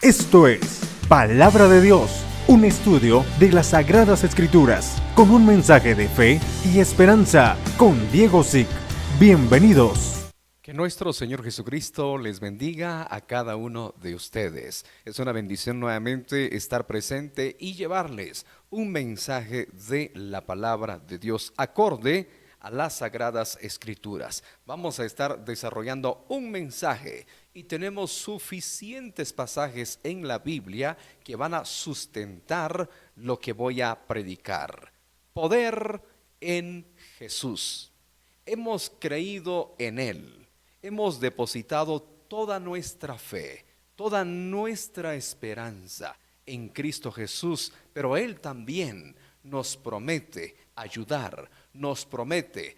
Esto es Palabra de Dios, un estudio de las Sagradas Escrituras, con un mensaje de fe y esperanza, con Diego Zick. Bienvenidos. Que nuestro Señor Jesucristo les bendiga a cada uno de ustedes. Es una bendición nuevamente estar presente y llevarles un mensaje de la Palabra de Dios acorde a las Sagradas Escrituras. Vamos a estar desarrollando un mensaje y tenemos suficientes pasajes en la Biblia que van a sustentar lo que voy a predicar. Poder en Jesús. Hemos creído en Él. Hemos depositado toda nuestra fe, toda nuestra esperanza en Cristo Jesús, pero Él también nos promete ayudar, nos promete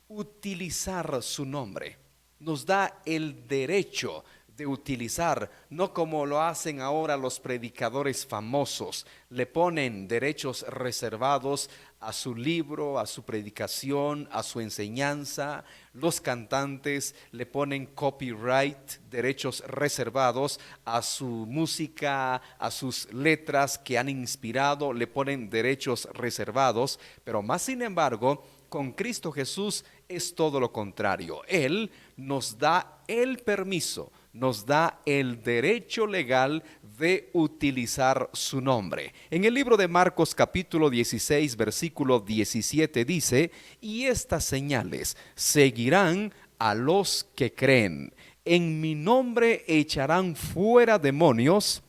utilizar su nombre, nos da el derecho de utilizar, no como lo hacen ahora los predicadores famosos, le ponen derechos reservados a su libro, a su predicación, a su enseñanza. Los cantantes le ponen copyright, derechos reservados a su música, a sus letras que han inspirado, le ponen derechos reservados, pero más sin embargo, con Cristo Jesús es todo lo contrario. Él nos da el permiso, nos da el derecho legal de utilizar su nombre. En el libro de Marcos capítulo 16 versículo 17 dice: y estas señales seguirán a los que creen. En mi nombre echarán fuera demonios,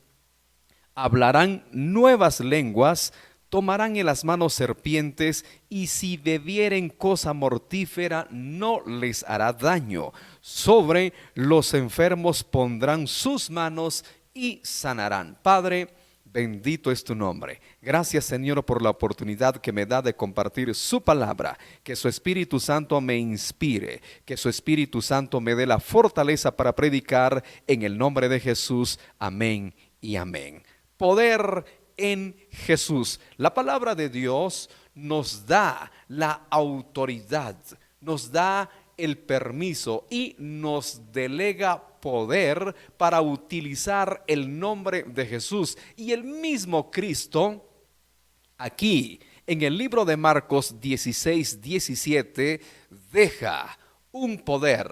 hablarán nuevas lenguas, tomarán en las manos serpientes, y si bebieren cosa mortífera no les hará daño. Sobre los enfermos pondrán sus manos y sanarán. Padre, bendito es tu nombre. Gracias, Señor, por la oportunidad que me da de compartir su palabra. Que su Espíritu Santo me inspire, que su Espíritu Santo me dé la fortaleza para predicar en el nombre de Jesús. Amén y amén. Poder en Jesús. La palabra de Dios nos da la autoridad, nos da el permiso y nos delega poder para utilizar el nombre de Jesús. Y el mismo Cristo, aquí en el libro de Marcos 16:17, deja un poder,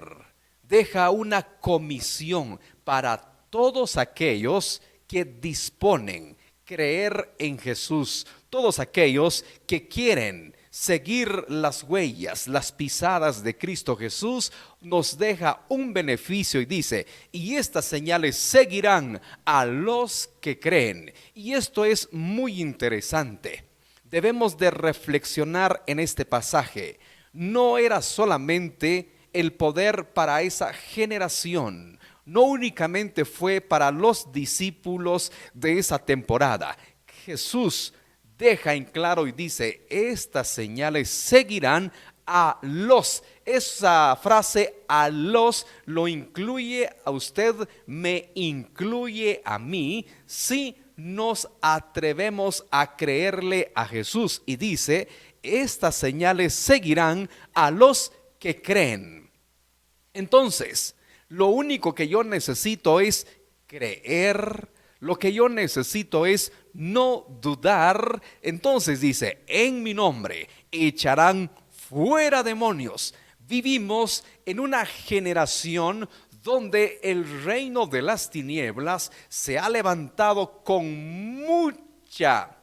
deja una comisión para todos aquellos que disponen creer en Jesús, todos aquellos que quieren seguir las huellas, las pisadas de Cristo Jesús. Nos deja un beneficio y dice: y estas señales seguirán a los que creen. Y esto es muy interesante. Debemos de reflexionar en este pasaje. No era solamente el poder para esa generación, no únicamente fue para los discípulos de esa temporada. Jesús deja en claro y dice: estas señales seguirán a los. Esa frase "a los" lo incluye a usted, me incluye a mí, si nos atrevemos a creerle a Jesús. Y dice: estas señales seguirán a los que creen. Entonces, lo único que yo necesito es creer, lo que yo necesito es no dudar. Entonces dice: en mi nombre echarán fuera demonios. Vivimos en una generación donde el reino de las tinieblas se ha levantado con mucha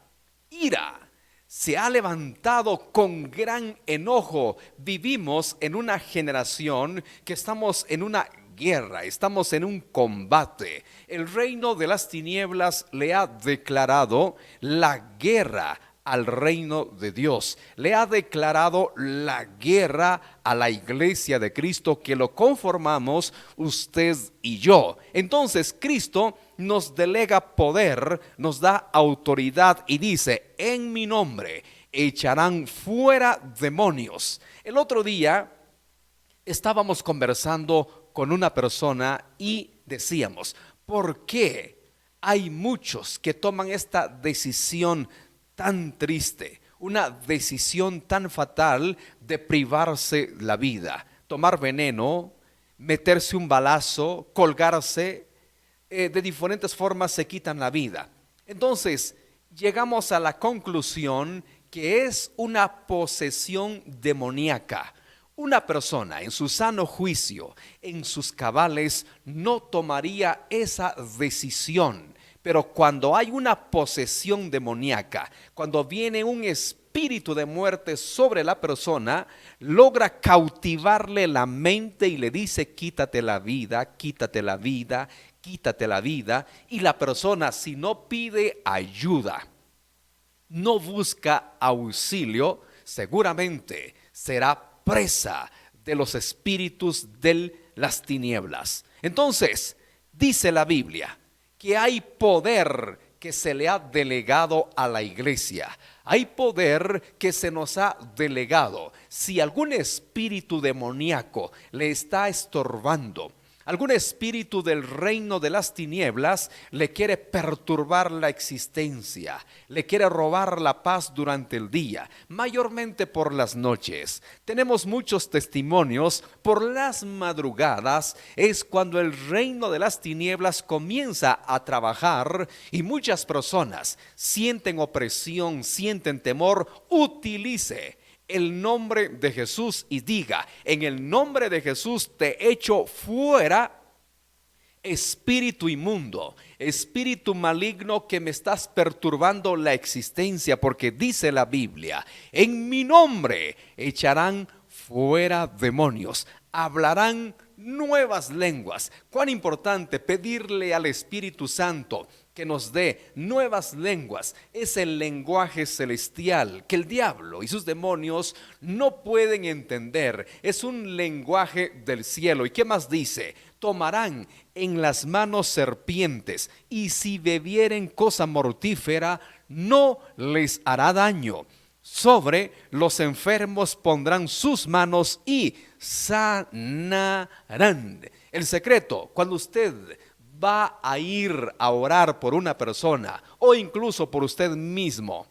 ira. Se ha levantado con gran enojo. Vivimos en una generación que estamos en una guerra, estamos en un combate. El reino de las tinieblas le ha declarado la guerra al reino de Dios, le ha declarado la guerra a la iglesia de Cristo, que lo conformamos usted y yo. Entonces Cristo nos delega poder, nos da autoridad y dice: en mi nombre echarán fuera demonios. El otro día estábamos conversando con una persona y decíamos: ¿por qué hay muchos que toman esta decisión tan triste, una decisión tan fatal de privarse la vida? Tomar veneno, meterse un balazo, colgarse, de diferentes formas se quitan la vida. Entonces, llegamos a la conclusión que es una posesión demoníaca. Una persona en su sano juicio, en sus cabales, no tomaría esa decisión. Pero cuando hay una posesión demoníaca, cuando viene un espíritu de muerte sobre la persona, logra cautivarle la mente y le dice: quítate la vida, quítate la vida, quítate la vida. Y la persona, si no pide ayuda, no busca auxilio, seguramente será presa de los espíritus de las tinieblas. Entonces, dice la Biblia que hay poder que se le ha delegado a la iglesia. Hay poder que se nos ha delegado. Si algún espíritu demoníaco le está estorbando, algún espíritu del reino de las tinieblas le quiere perturbar la existencia, le quiere robar la paz durante el día, mayormente por las noches. Tenemos muchos testimonios. Por las madrugadas es cuando el reino de las tinieblas comienza a trabajar y muchas personas sienten opresión, sienten temor. Utilice el nombre de Jesús y diga: en el nombre de Jesús te echo fuera, espíritu inmundo, espíritu maligno que me estás perturbando la existencia, porque dice la Biblia: en mi nombre echarán fuera demonios, hablarán nuevas lenguas. Cuán importante pedirle al Espíritu Santo que nos dé nuevas lenguas. Es el lenguaje celestial que el diablo y sus demonios no pueden entender. Es un lenguaje del cielo. ¿Y qué más dice? Tomarán en las manos serpientes, y si bebieren cosa mortífera, no les hará daño. Sobre los enfermos pondrán sus manos y sanarán. El secreto, cuando usted va a ir a orar por una persona o incluso por usted mismo,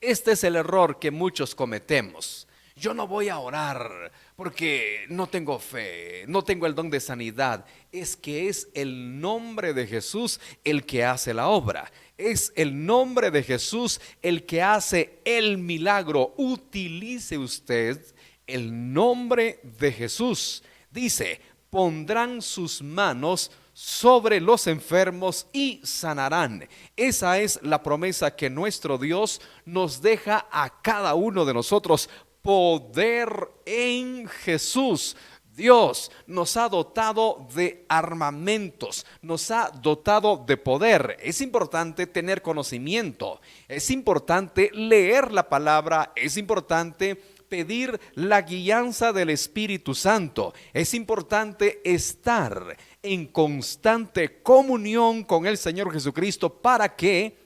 este es el error que muchos cometemos. Yo no voy a orar porque no tengo fe, no tengo el don de sanidad. Es que es el nombre de Jesús el que hace la obra. Es el nombre de Jesús el que hace el milagro. Utilice usted el nombre de Jesús. Dice: pondrán sus manos sobre los enfermos y sanarán. Esa es la promesa que nuestro Dios nos deja a cada uno de nosotros. Poder en Jesús. Dios nos ha dotado de armamentos, nos ha dotado de poder. Es importante tener conocimiento, es importante leer la palabra, es importante pedir la guianza del Espíritu Santo, es importante estar en constante comunión con el Señor Jesucristo para que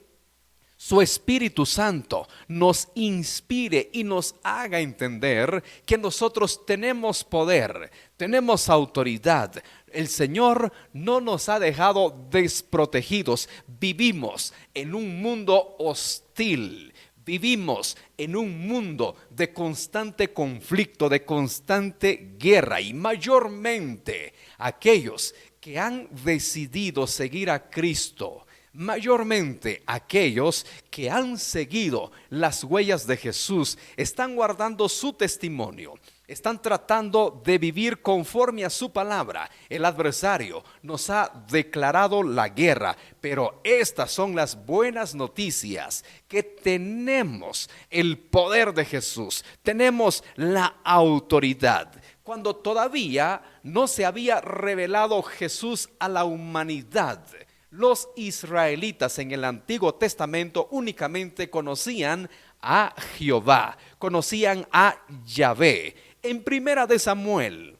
su Espíritu Santo nos inspire y nos haga entender que nosotros tenemos poder, tenemos autoridad. El Señor no nos ha dejado desprotegidos. Vivimos en un mundo hostil. Vivimos en un mundo de constante conflicto, de constante guerra, y mayormente aquellos que han decidido seguir a Cristo, mayormente aquellos que han seguido las huellas de Jesús, están guardando su testimonio, están tratando de vivir conforme a su palabra. El adversario nos ha declarado la guerra, pero estas son las buenas noticias, que tenemos el poder de Jesús, tenemos la autoridad. Cuando todavía no se había revelado Jesús a la humanidad, los israelitas en el Antiguo Testamento únicamente conocían a Jehová, conocían a Yahvé. En Primera de Samuel,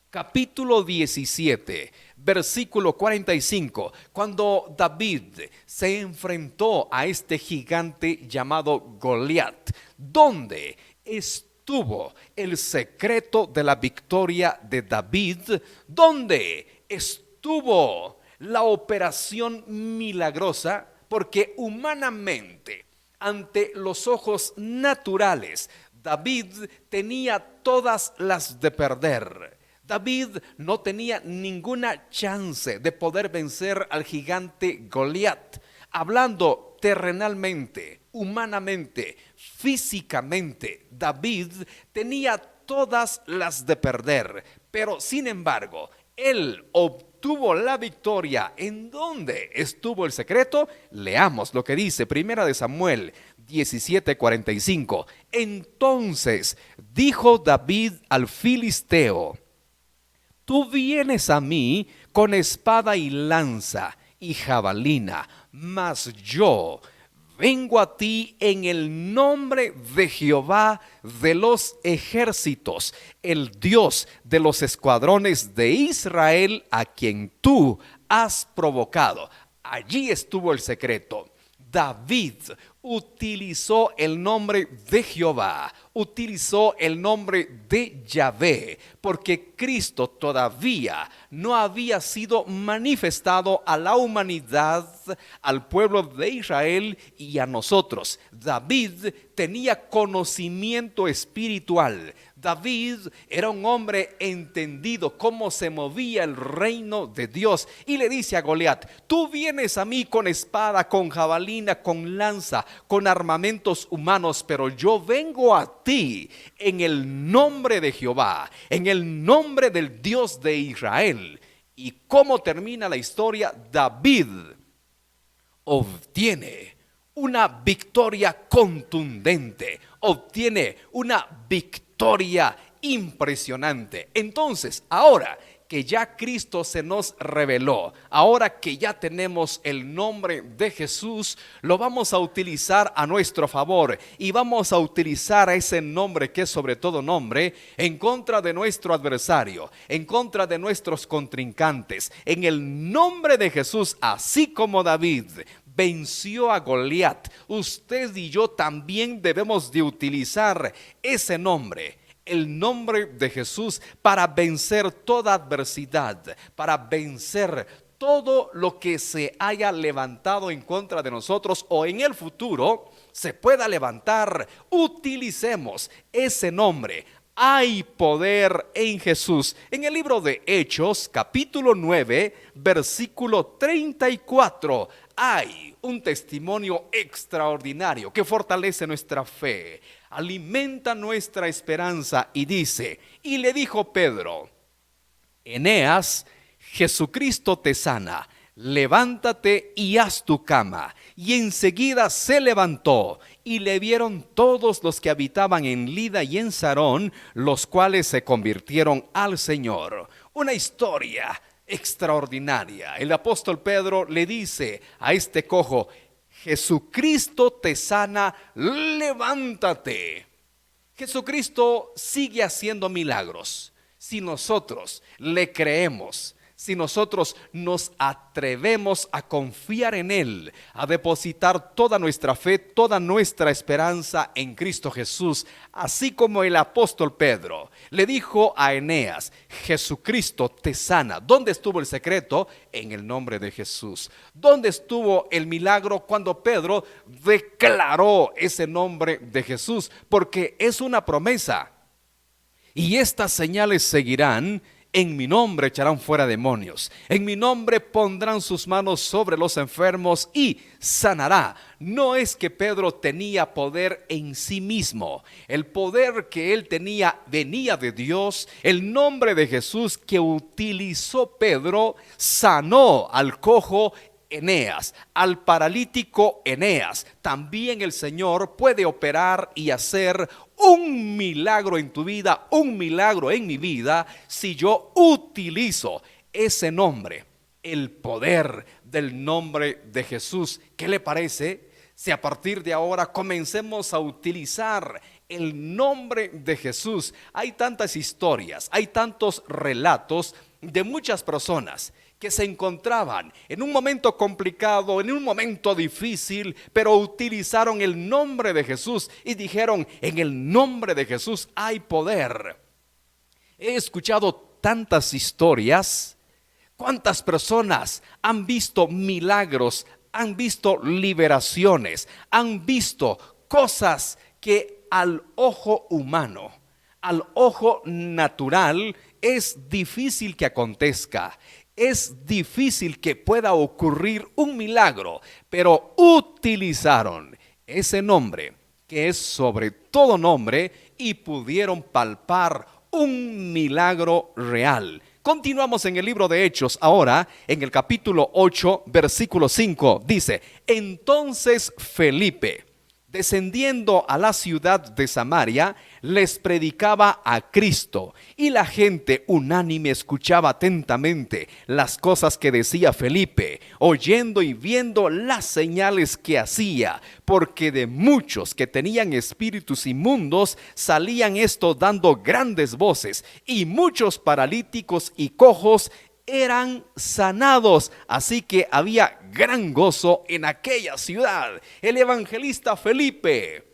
capítulo 17, versículo 45, cuando David se enfrentó a este gigante llamado Goliat, ¿dónde estuvo el secreto de la victoria de David? ¿Dónde estuvo la operación milagrosa? Porque humanamente, ante los ojos naturales, David tenía todas las de perder. David no tenía ninguna chance de poder vencer al gigante Goliat. Hablando terrenalmente, humanamente, físicamente, David tenía todas las de perder, pero sin embargo, él obtuvo la victoria. ¿En dónde estuvo el secreto? Leamos lo que dice Primera de Samuel 17:45. Entonces dijo David al filisteo: tú vienes a mí con espada y lanza y jabalina, mas yo vengo a ti en el nombre de Jehová de los ejércitos, el Dios de los escuadrones de Israel, a quien tú has provocado. Allí estuvo el secreto. David utilizó el nombre de Jehová, utilizó el nombre de Yahvé, porque Cristo todavía no había sido manifestado a la humanidad, al pueblo de Israel y a nosotros. David tenía conocimiento espiritual. David era un hombre entendido cómo se movía el reino de Dios, y le dice a Goliat: tú vienes a mí con espada, con jabalina, con lanza, con armamentos humanos, pero yo vengo a ti en el nombre de Jehová, en el nombre del Dios de Israel. ¿Y cómo termina la historia? David obtiene una victoria contundente, obtiene una victoria impresionante. Entonces, ahora que ya Cristo se nos reveló, ahora que ya tenemos el nombre de Jesús, lo vamos a utilizar a nuestro favor, y vamos a utilizar ese nombre, que es sobre todo nombre, en contra de nuestro adversario, en contra de nuestros contrincantes. En el nombre de Jesús, así como David venció a Goliat, usted y yo también debemos de utilizar ese nombre, el nombre de Jesús, para vencer toda adversidad, para vencer todo lo que se haya levantado en contra de nosotros o en el futuro se pueda levantar. Utilicemos ese nombre. Hay poder en Jesús. En el libro de Hechos, capítulo 9, versículo 34, hay un testimonio extraordinario que fortalece nuestra fe, alimenta nuestra esperanza, y dice: y le dijo Pedro: Eneas, Jesucristo te sana, levántate y haz tu cama. Y enseguida se levantó, y le vieron todos los que habitaban en Lida y en Sarón, los cuales se convirtieron al Señor. Una historia extraordinaria. El apóstol Pedro le dice a este cojo: Jesucristo te sana, levántate. Jesucristo sigue haciendo milagros. Si nosotros le creemos, si nosotros nos atrevemos a confiar en Él, a depositar toda nuestra fe, toda nuestra esperanza en Cristo Jesús, así como el apóstol Pedro le dijo a Eneas: Jesucristo te sana. ¿Dónde estuvo el secreto? En el nombre de Jesús. ¿Dónde estuvo el milagro? Cuando Pedro declaró ese nombre de Jesús, porque es una promesa. Y estas señales seguirán: en mi nombre echarán fuera demonios, en mi nombre pondrán sus manos sobre los enfermos y sanará. No es que Pedro tenía poder en sí mismo, el poder que él tenía venía de Dios. El nombre de Jesús que utilizó Pedro sanó al cojo Eneas, al paralítico Eneas. También el Señor puede operar y hacer un milagro en tu vida, un milagro en mi vida, si yo utilizo ese nombre, el poder del nombre de Jesús. ¿Qué le parece si a partir de ahora comencemos a utilizar el nombre de Jesús? Hay tantas historias, hay tantos relatos de muchas personas que se encontraban en un momento complicado, en un momento difícil, pero utilizaron el nombre de Jesús y dijeron: en el nombre de Jesús hay poder. He escuchado tantas historias. ¿Cuántas personas han visto milagros, han visto liberaciones, han visto cosas que al ojo humano, al ojo natural, es difícil que acontezca, es difícil que pueda ocurrir un milagro, pero utilizaron ese nombre que es sobre todo nombre y pudieron palpar un milagro real. Continuamos en el libro de Hechos ahora, en el capítulo 8, versículo 5, dice: entonces Felipe, descendiendo a la ciudad de Samaria, les predicaba a Cristo, y la gente unánime escuchaba atentamente las cosas que decía Felipe, oyendo y viendo las señales que hacía, porque de muchos que tenían espíritus inmundos salían estos dando grandes voces, y muchos paralíticos y cojos eran sanados. Así que había gran gozo en aquella ciudad. El evangelista Felipe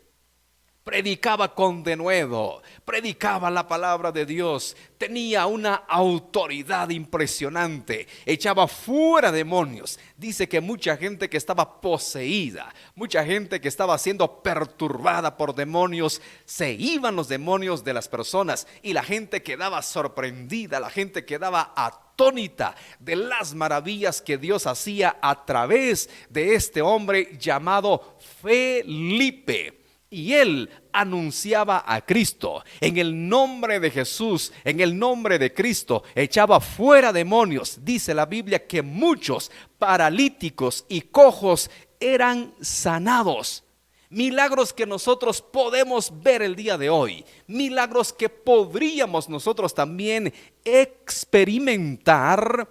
predicaba con denuedo, predicaba la palabra de Dios, tenía una autoridad impresionante, echaba fuera demonios. Dice que mucha gente que estaba poseída, mucha gente que estaba siendo perturbada por demonios, se iban los demonios de las personas y la gente quedaba sorprendida, la gente quedaba atónita de las maravillas que Dios hacía a través de este hombre llamado Felipe. Y él anunciaba a Cristo. En el nombre de Jesús, en el nombre de Cristo, echaba fuera demonios. Dice la Biblia que muchos paralíticos y cojos eran sanados. Milagros que nosotros podemos ver el día de hoy. Milagros que podríamos nosotros también experimentar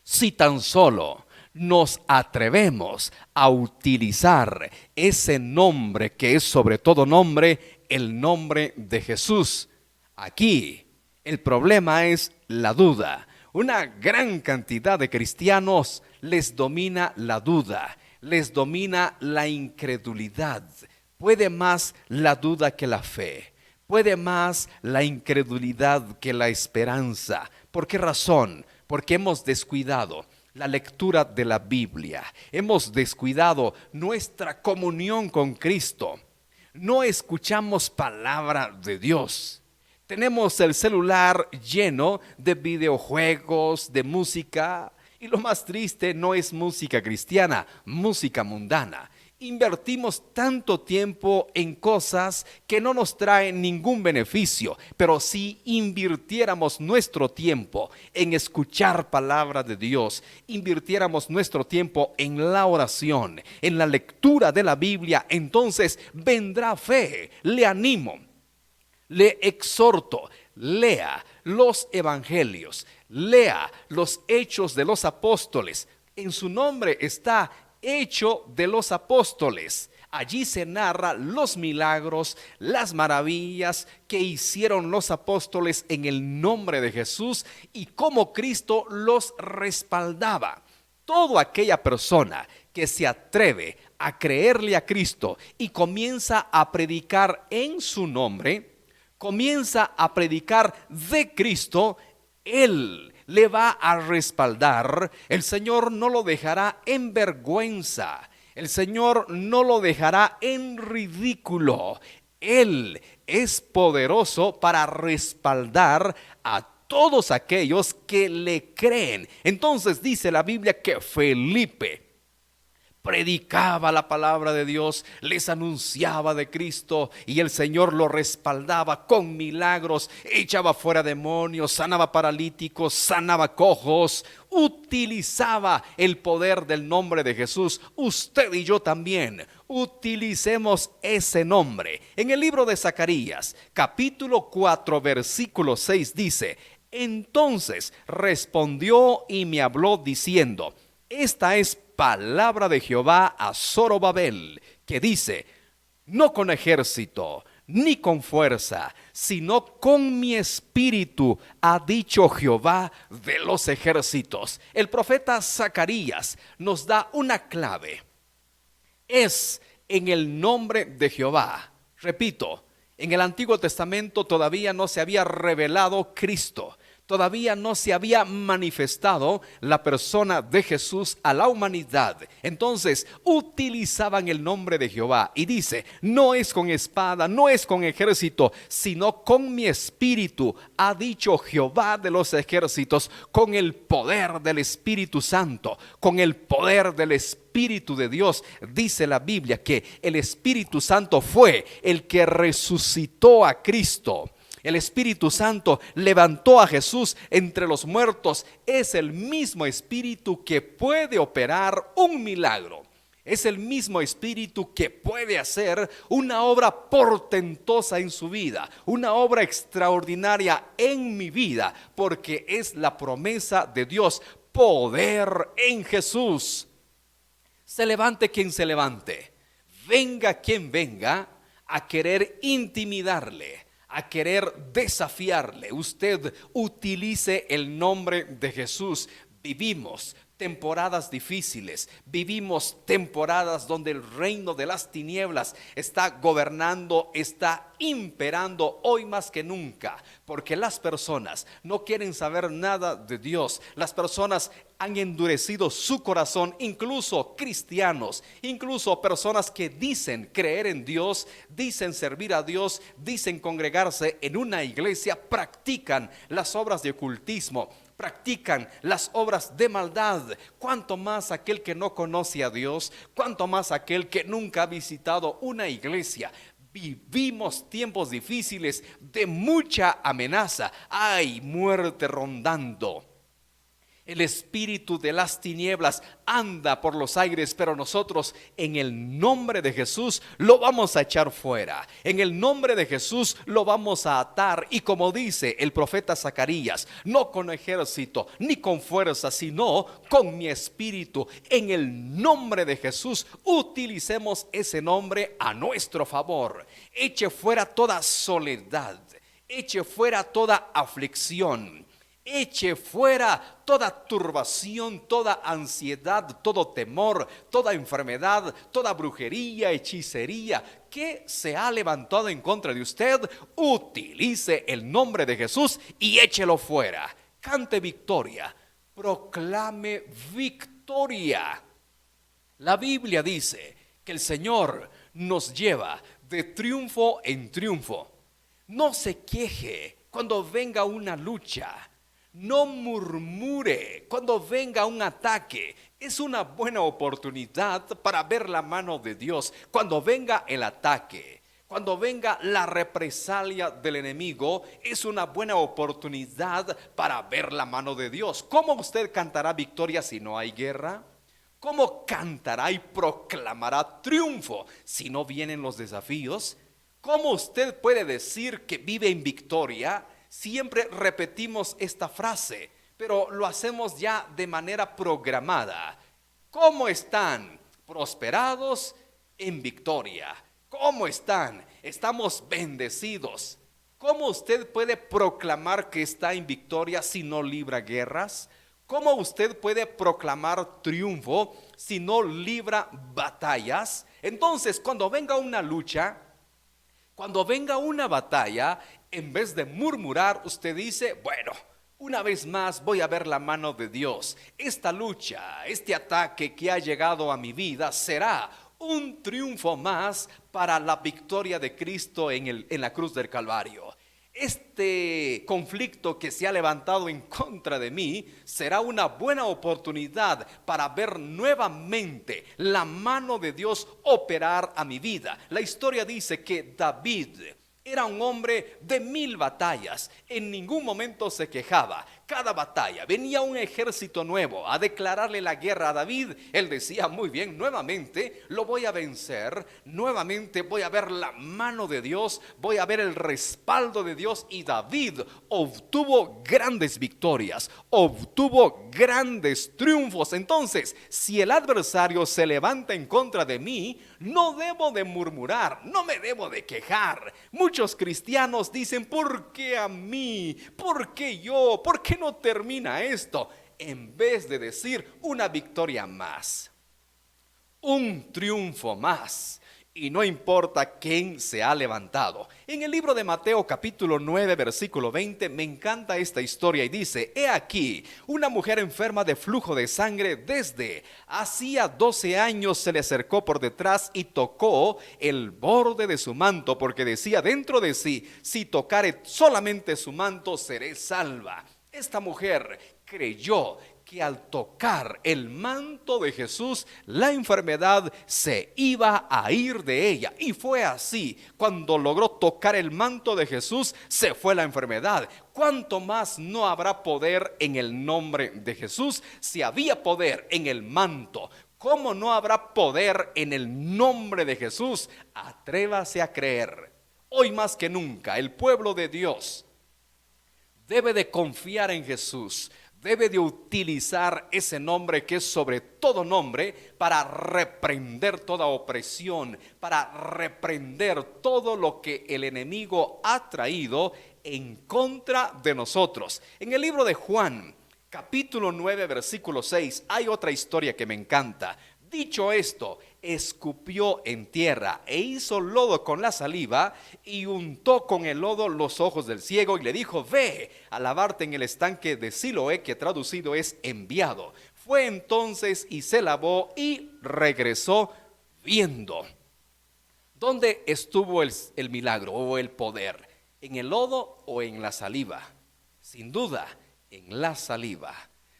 si tan solo nos atrevemos a utilizar ese nombre que es sobre todo nombre, el nombre de Jesús. Aquí el problema es la duda. Una gran cantidad de cristianos les domina la duda, les domina la incredulidad. Puede más la duda que la fe, puede más la incredulidad que la esperanza. ¿Por qué razón? Porque hemos descuidado la lectura de la Biblia, hemos descuidado nuestra comunión con Cristo, no escuchamos palabra de Dios. Tenemos el celular lleno de videojuegos, de música, y lo más triste no es música cristiana, música mundana. Invertimos tanto tiempo en cosas que no nos traen ningún beneficio, pero si invirtiéramos nuestro tiempo en escuchar palabra de Dios, invirtiéramos nuestro tiempo en la oración, en la lectura de la Biblia, entonces vendrá fe. Le animo, le exhorto, lea los evangelios, lea los hechos de los apóstoles. En su nombre está Hecho de los Apóstoles. Allí se narra los milagros, las maravillas que hicieron los apóstoles en el nombre de Jesús y cómo Cristo los respaldaba. Toda aquella persona que se atreve a creerle a Cristo y comienza a predicar en su nombre, comienza a predicar de Cristo, Él le va a respaldar. El Señor no lo dejará en vergüenza. El Señor no lo dejará en ridículo. Él es poderoso para respaldar a todos aquellos que le creen. Entonces dice la Biblia que Felipe predicaba la palabra de Dios, les anunciaba de Cristo y el Señor lo respaldaba con milagros, echaba fuera demonios, sanaba paralíticos, sanaba cojos, utilizaba el poder del nombre de Jesús. Usted y yo también utilicemos ese nombre. En el libro de Zacarías, capítulo 4, versículo 6 dice: entonces respondió y me habló diciendo: esta es palabra de Jehová a Zorobabel, que dice: no con ejército ni con fuerza, sino con mi espíritu, ha dicho Jehová de los ejércitos. El profeta Zacarías nos da una clave. Es en el nombre de Jehová. Repito, en el Antiguo Testamento todavía no se había revelado Cristo. Todavía no se había manifestado la persona de Jesús a la humanidad. Entonces utilizaban el nombre de Jehová y dice: no es con espada, no es con ejército, sino con mi espíritu, ha dicho Jehová de los ejércitos, con el poder del Espíritu Santo, con el poder del Espíritu de Dios. Dice la Biblia que el Espíritu Santo fue el que resucitó a Cristo. El Espíritu Santo levantó a Jesús entre los muertos. Es el mismo Espíritu que puede operar un milagro. Es el mismo Espíritu que puede hacer una obra portentosa en su vida, una obra extraordinaria en mi vida, porque es la promesa de Dios: poder en Jesús. Se levante quien se levante, venga quien venga a querer intimidarle, a querer desafiarle, usted utilice el nombre de Jesús. Vivimos temporadas difíciles, vivimos temporadas donde el reino de las tinieblas está gobernando, está imperando hoy más que nunca, porque las personas no quieren saber nada de Dios. Las personas han endurecido su corazón, incluso cristianos, incluso personas que dicen creer en Dios, dicen servir a Dios, dicen congregarse en una iglesia, practican las obras de ocultismo, practican las obras de maldad. Cuanto más aquel que no conoce a Dios, cuanto más aquel que nunca ha visitado una iglesia. Vivimos tiempos difíciles de mucha amenaza. Hay muerte rondando. El espíritu de las tinieblas anda por los aires, pero nosotros en el nombre de Jesús lo vamos a echar fuera. En el nombre de Jesús lo vamos a atar. Y como dice el profeta Zacarías: no con ejército ni con fuerza, sino con mi espíritu. En el nombre de Jesús utilicemos ese nombre a nuestro favor. Eche fuera toda soledad, eche fuera toda aflicción, eche fuera toda turbación, toda ansiedad, todo temor, toda enfermedad, toda brujería, hechicería que se ha levantado en contra de usted. Utilice el nombre de Jesús y échelo fuera. Cante victoria, proclame victoria. La Biblia dice que el Señor nos lleva de triunfo en triunfo. No se queje cuando venga una lucha. No murmure cuando venga un ataque. Es una buena oportunidad para ver la mano de Dios. Cuando venga el ataque, cuando venga la represalia del enemigo, es una buena oportunidad para ver la mano de Dios. ¿Cómo usted cantará victoria si no hay guerra? ¿Cómo cantará y proclamará triunfo si no vienen los desafíos? ¿Cómo usted puede decir que vive en victoria? Siempre repetimos esta frase, pero lo hacemos ya de manera programada. ¿Cómo están? Prosperados en victoria. ¿Cómo están? Estamos bendecidos. ¿Cómo usted puede proclamar que está en victoria si no libra guerras? ¿Cómo usted puede proclamar triunfo si no libra batallas? Entonces, cuando venga una lucha, cuando venga una batalla, en vez de murmurar, usted dice: bueno, una vez más voy a ver la mano de Dios. Esta lucha, este ataque que ha llegado a mi vida será un triunfo más para la victoria de Cristo en la cruz del Calvario. Este conflicto que se ha levantado en contra de mí será una buena oportunidad para ver nuevamente la mano de Dios operar a mi vida. La historia dice que David era un hombre de 1000 batallas. En ningún momento se quejaba. Cada batalla venía un ejército nuevo a declararle la guerra a David. Él decía: muy bien, nuevamente lo voy a vencer. Nuevamente voy a ver la mano de Dios. Voy a ver el respaldo de Dios. Y David obtuvo grandes victorias, obtuvo grandes triunfos. Entonces, si el adversario se levanta en contra de mí, no debo de murmurar, no me debo de quejar. Muchos cristianos dicen: ¿por qué a mí? ¿Por qué yo? ¿Por qué no termina esto? En vez de decir: una victoria más, un triunfo más. y no importa quién se ha levantado. En el libro de Mateo capítulo 9 versículo 20 me encanta esta historia y dice: he aquí, una mujer enferma de flujo de sangre desde hacía 12 años se le acercó por detrás y tocó el borde de su manto, porque decía dentro de sí: si tocare solamente su manto, seré salva. Esta mujer creyó que al tocar el manto de Jesús, la enfermedad se iba a ir de ella. Y fue así. Cuando logró tocar el manto de Jesús, se fue la enfermedad. ¿Cuánto más no habrá poder en el nombre de Jesús? Si había poder en el manto, ¿cómo no habrá poder en el nombre de Jesús? Atrévase a creer. Hoy más que nunca, el pueblo de Dios debe de confiar en Jesús, debe de utilizar ese nombre que es sobre todo nombre para reprender toda opresión, para reprender todo lo que el enemigo ha traído en contra de nosotros. En el libro de Juan, capítulo 9, versículo 6, hay otra historia que me encanta. Dicho esto, escupió en tierra e hizo lodo con la saliva y untó con el lodo los ojos del ciego y le dijo: ve a lavarte en el estanque de Siloé, que traducido es enviado. Fue entonces y se lavó y regresó viendo. ¿Dónde estuvo el milagro o el poder? ¿En el lodo o en la saliva? Sin duda, en la saliva.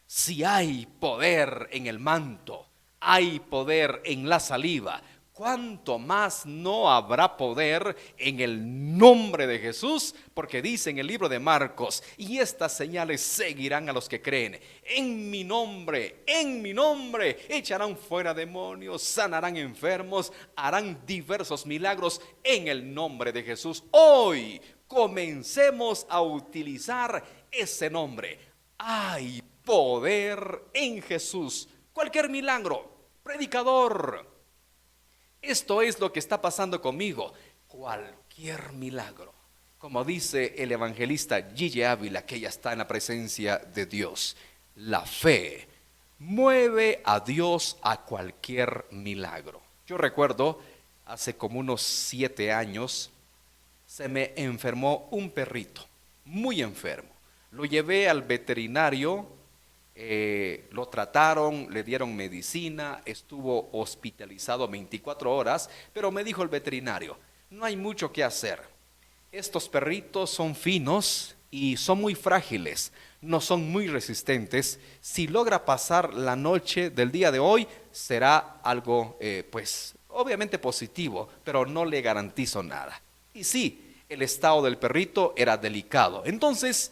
Si hay poder en el manto, hay poder en la saliva, ¿cuánto más no habrá poder en el nombre de Jesús? Porque dice en el libro de Marcos: y estas señales seguirán a los que creen. En mi nombre echarán fuera demonios, sanarán enfermos, harán diversos milagros en el nombre de Jesús. Hoy comencemos a utilizar ese nombre. Hay poder en Jesús. Cualquier milagro, predicador, esto es lo que está pasando conmigo. Cualquier milagro, como dice el evangelista Gigi Ávila, que ya está en la presencia de Dios. La fe mueve a Dios a cualquier milagro. Yo recuerdo hace como unos 7 años se me enfermó un perrito, muy enfermo. Lo llevé al veterinario. Lo trataron, le dieron medicina, estuvo hospitalizado 24 horas, pero me dijo el veterinario: no hay mucho que hacer. Estos perritos son finos y son muy frágiles, no son muy resistentes. Si logra pasar la noche del día de hoy, será algo, pues, obviamente positivo, pero no le garantizo nada. Y sí, el estado del perrito era delicado. Entonces,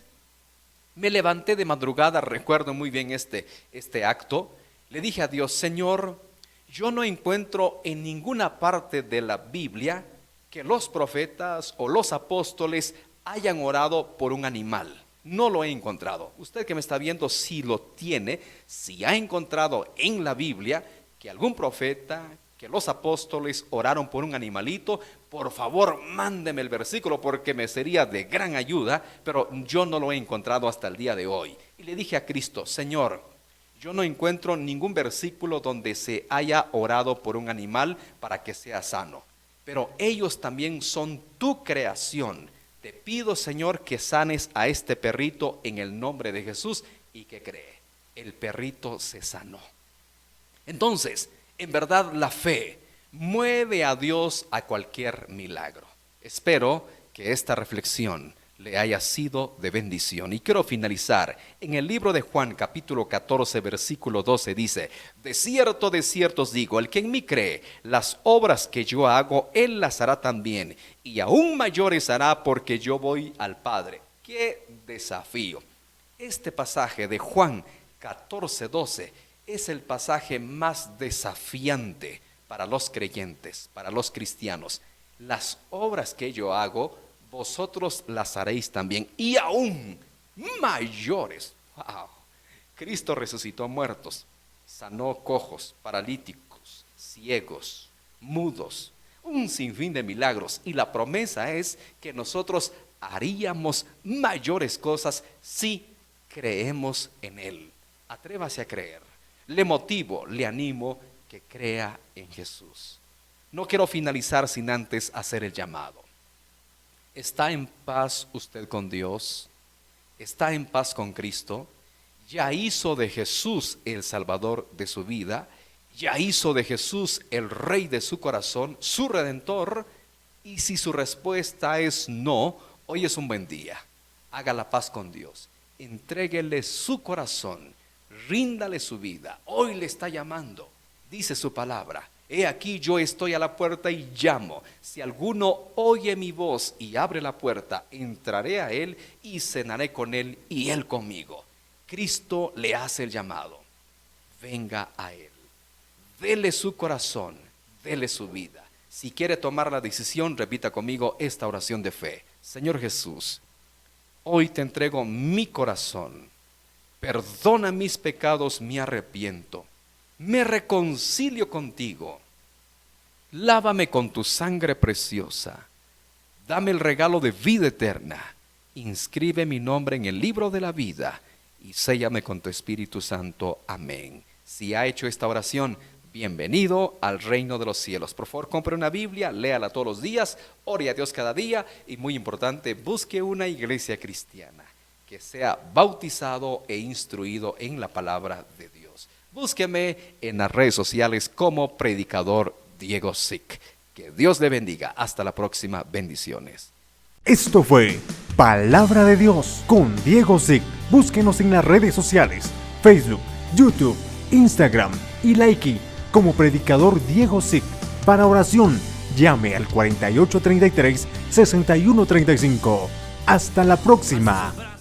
me levanté de madrugada, recuerdo muy bien este acto. Le dije a Dios: Señor, yo no encuentro en ninguna parte de la Biblia que los profetas o los apóstoles hayan orado por un animal. No lo he encontrado. Usted que me está viendo, si lo tiene, si ha encontrado en la Biblia que algún profeta, que los apóstoles oraron por un animalito, por favor mándeme el versículo, porque me sería de gran ayuda, pero yo no lo he encontrado hasta el día de hoy. Y le dije a Cristo: Señor, yo no encuentro ningún versículo donde se haya orado por un animal para que sea sano, pero ellos también son tu creación. Te pido, Señor, que sanes a este perrito en el nombre de Jesús. Y que cree, el perrito se sanó. Entonces, en verdad, la fe mueve a Dios a cualquier milagro. Espero que esta reflexión le haya sido de bendición. Y quiero finalizar en el libro de Juan capítulo 14 versículo 12. Dice: de cierto os digo, el que en mí cree, las obras que yo hago, él las hará también, y aún mayores hará, porque yo voy al Padre. ¡Qué desafío! Este pasaje de Juan 14, 12 es el pasaje más desafiante para los creyentes, para los cristianos. Las obras que yo hago, vosotros las haréis también, y aún mayores. ¡Wow! Cristo resucitó muertos, sanó cojos, paralíticos, ciegos, mudos, un sinfín de milagros, y la promesa es que nosotros haríamos mayores cosas si creemos en Él. Atrévase a creer. Le motivo, le animo que crea en Jesús. No quiero finalizar sin antes hacer el llamado. ¿Está en paz usted con Dios? ¿Está en paz con Cristo? ¿Ya hizo de Jesús el Salvador de su vida? ¿Ya hizo de Jesús el Rey de su corazón, su Redentor? Y si su respuesta es no, hoy es un buen día. Haga la paz con Dios. Entréguele su corazón. Ríndale su vida. Hoy le está llamando. Dice su palabra: he aquí yo estoy a la puerta y llamo. Si alguno oye mi voz y abre la puerta, entraré a él y cenaré con él y él conmigo. Cristo le hace el llamado. Venga a él. Dele su corazón, dele su vida. Si quiere tomar la decisión, repita conmigo esta oración de fe. Señor Jesús, hoy te entrego mi corazón. Perdona mis pecados, me arrepiento. Me reconcilio contigo. Lávame con tu sangre preciosa. Dame el regalo de vida eterna. Inscribe mi nombre en el libro de la vida y séllame con tu Espíritu Santo. Amén. Si ha hecho esta oración, bienvenido al reino de los cielos. Por favor, compre una Biblia, léala todos los días, ore a Dios cada día y, muy importante, busque una iglesia cristiana que sea bautizado e instruido en la palabra de Dios. Búsqueme en las redes sociales como Predicador Diego Zick. Que Dios le bendiga. Hasta la próxima. Bendiciones. Esto fue Palabra de Dios con Diego Zick. Búsquenos en las redes sociales, Facebook, YouTube, Instagram y Likey como Predicador Diego Zick. Para oración, llame al 4833-6135. Hasta la próxima.